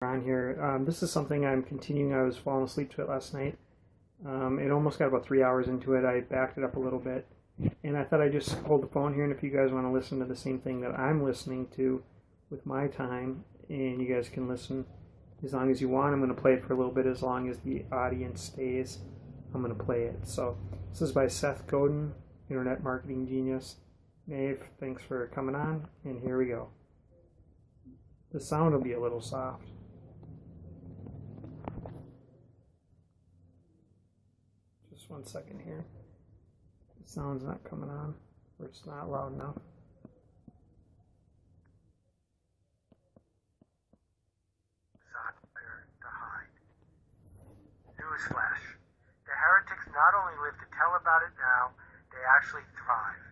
On here. This is something I'm continuing. I was falling asleep to it last night. It almost got about 3 hours into it. I backed it up a little bit, and I thought I'd just hold the phone here, and if you guys want to listen to the same thing that I'm listening to with my time, and you guys can listen as long as you want. I'm going to play it for a little bit. As long as the audience stays, I'm going to play it. So this is by Seth Godin, internet marketing genius. Maeve, thanks for coming on, and here we go. The sound will be a little soft. Just 1 second here. The sound's not coming on, or it's not loud enough. To hide. Newsflash. The heretics not only live to tell about it now, they actually thrive.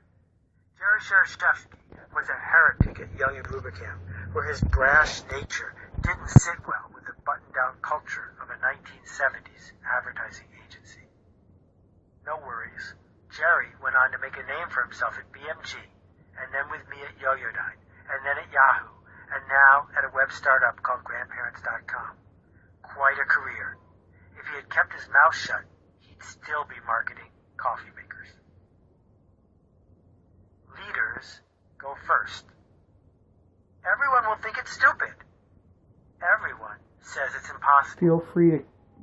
Jerry Shereshevsky was a heretic at Young and Rubicam, where his brash nature didn't sit well with the buttoned-down culture of a 1970s advertising agency. No worries. Jerry went on to make a name for himself at BMG, and then with me at Yoyodyne, and then at Yahoo, and now at a web startup called Grandparents.com. Quite a career. If he had kept his mouth shut, he'd still be marketing coffee makers. Leaders go first. Everyone will think it's stupid. Everyone says it's impossible. Feel free to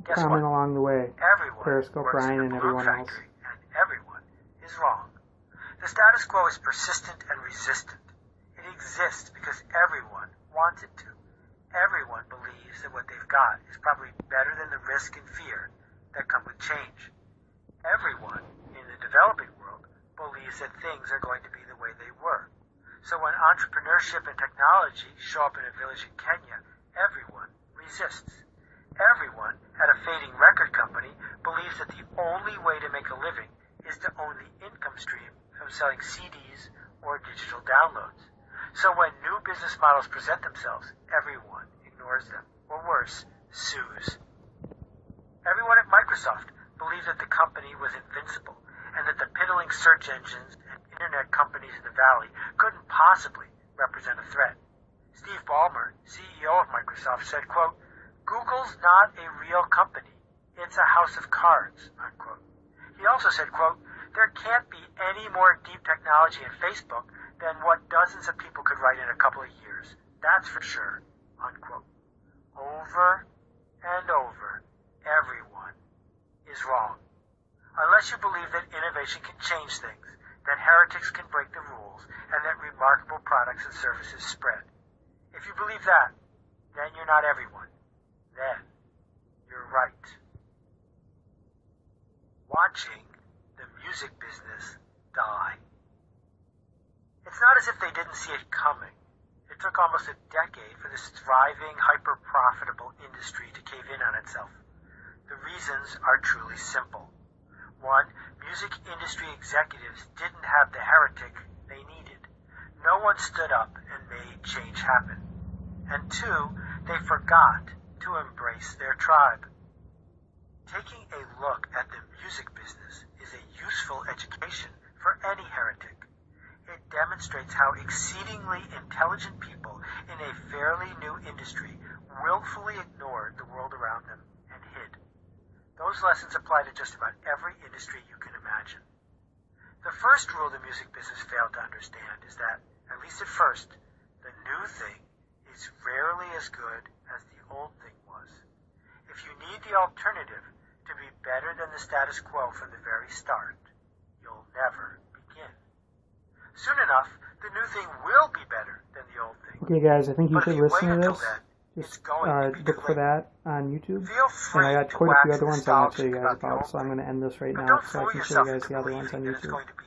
Guess comment what? along the way. Everyone Periscope, works Ryan, in and the everyone balloon else. factory, and everyone is wrong. The status quo is persistent and resistant. It exists because everyone wants it to. Everyone believes that what they've got is probably better than the risk and fear that come with change. Everyone in the developing world believes that things are going to be the way they were. So when entrepreneurship and technology show up in a village in Kenya, everyone resists. Everyone at a fading record company believes that the only way to make a living is to own the income stream from selling CDs or digital downloads. So when new business models present themselves, everyone ignores them, or worse, sues. Everyone at Microsoft believed that the company was invincible and that the piddling search engines and internet companies in the valley couldn't possibly represent a threat. Steve Ballmer, CEO of Microsoft, said, quote, "Google's not a real company. It's a house of cards," unquote. He also said, quote, "There can't be any more deep technology in Facebook than what dozens of people could write in a couple of years. That's for sure," unquote. Over and over, everyone is wrong. Unless you believe that innovation can change things, that heretics can break the rules, and that remarkable products and services spread. If you believe that, then you're not everyone. Then you're right. Watching the music business die. It's not as if they didn't see it coming. It took almost a decade for this thriving, hyper-profitable industry to cave in on itself. The reasons are truly simple. One, music industry executives didn't have the heretic they needed. No one stood up and made change happen. And two, they forgot to embrace their tribe. Taking a look at the music business is a useful education for any heretic. It demonstrates how exceedingly intelligent people in a fairly new industry willfully ignored the world around them and hid. Those lessons apply to just about every industry you can imagine. The first rule the music business failed to understand is that, at least at first, the new thing is rarely as good as the old thing was. If you need the alternative to be better than the status quo from the very start, you'll never begin. Soon enough, the new thing will be better than the old thing. Okay, guys, I think you But if should you listen wait to until this. then, Just it's going to be look too for late. that on YouTube. Feel And free I got to quite a few wax other ones I want to show you nostalgic guys about the about, old so I'm thing, going to end this right but now don't so I fool can show yourself you guys into the other ones believing on that it's YouTube. going to be